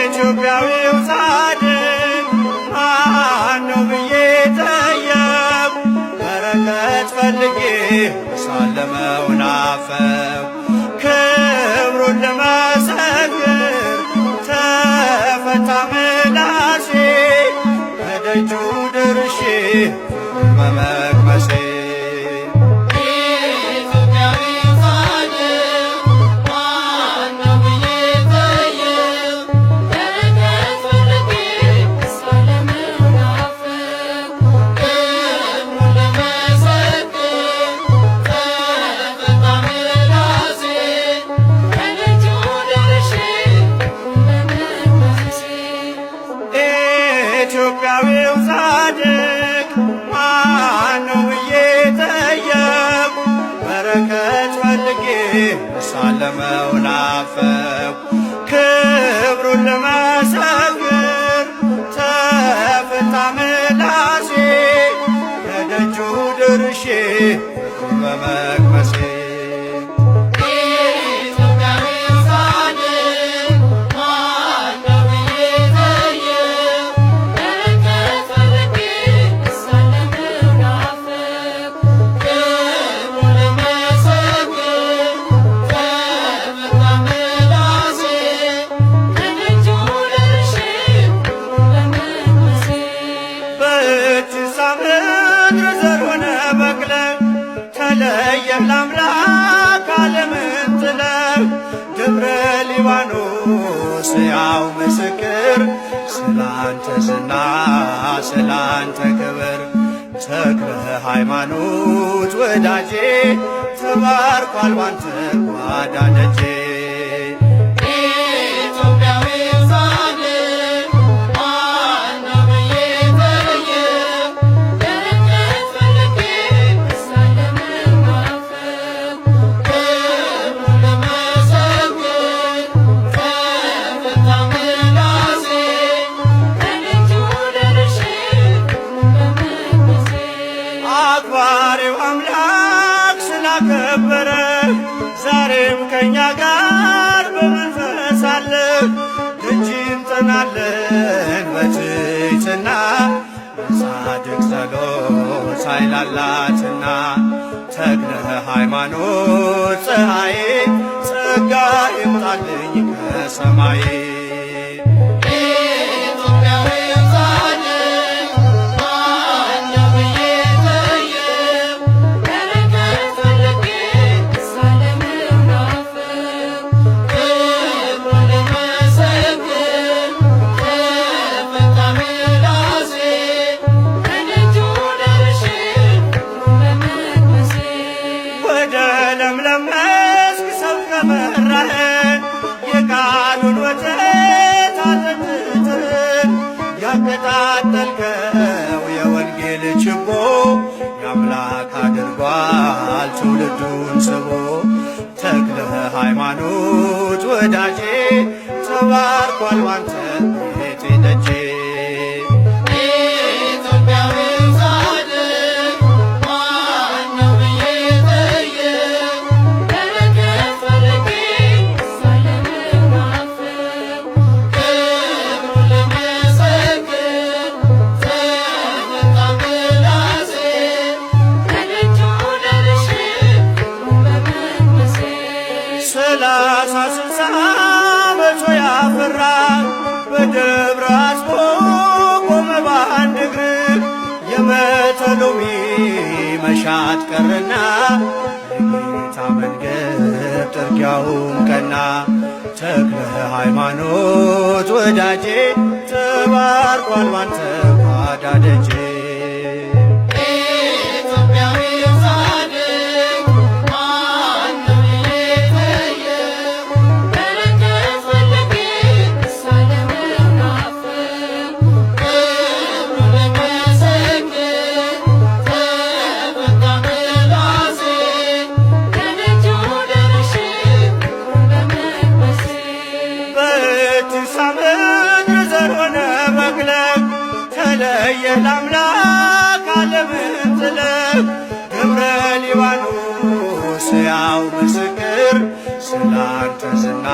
ኢትዮጵያዊው ጻድቅ ማነው ብዬ ጠየቅኩ። በረከት ፈልጌ ሳለመው ናፈቅሁ። ክብሩን ልመሰክር ተፈታ ምላሴ በደጁ ደርሼ በመቅመሴ ኢትዮጵያዊው ጻድቅ ማነው ብዬ ጠየቅሁ። በረከት ፈልጌ ሳለመው ናፈቅሁ። ክብሩን ልመሰክር ተፈታ ምላሴ ከደጁ ደርሼ በመቅመሴ ምድር ዘር ሆነ በቅለ ተለየህ ለአምላክ ዓለምን ጥለህ ደብረ ሊባኖስ ሕያው ምስክር ስላንተ ዝና ስላንተ ክብር ተክለ ሃይማኖት ወዳጄ ተባርኳል ባንተ ጓዳ ደጄ አክባሪው አምላክ ስላከበረ ዛሬም ከእኛ ጋር በመንፈስ አለ። ደጅ እንጠናለን በትሕትና በጻድቅ ጸሎት ኃይል አላትና ተክለ ሃይማኖት ፀሐዬ ጸጋ ይምጣልኝ ከሰማይ ለምለም መስክ ሰብከ መራኸን የቃሉን ወተት አጠጥተን ያቀጣጠልከው የወንጌል ችቦ የአምላክ አድርጓል ትውልዱን ስቦ ተክለ ሃይማኖት ወዳጄ ተባርኳል ባንተ ቤቴ ደጄ ሰላሳ ስልሳ መቶ ያፈራ በደብረ አስቦ ቆመ በአንድ እግር የመተሎሚ መሻት ቀረና የጌታ መንገድ ጥርጊያውም ቀና ተክለ ሃይማኖት ወዳጄ ተባርኳል ባንተ ጓዳ ደጄ ምድር ዘር ሆነ በቅለ ተለየህ ለአምላክ ዓለምን ጥለህ ደብረ ሊባኖስ ሕያው ምስክር ስላንተ ዝና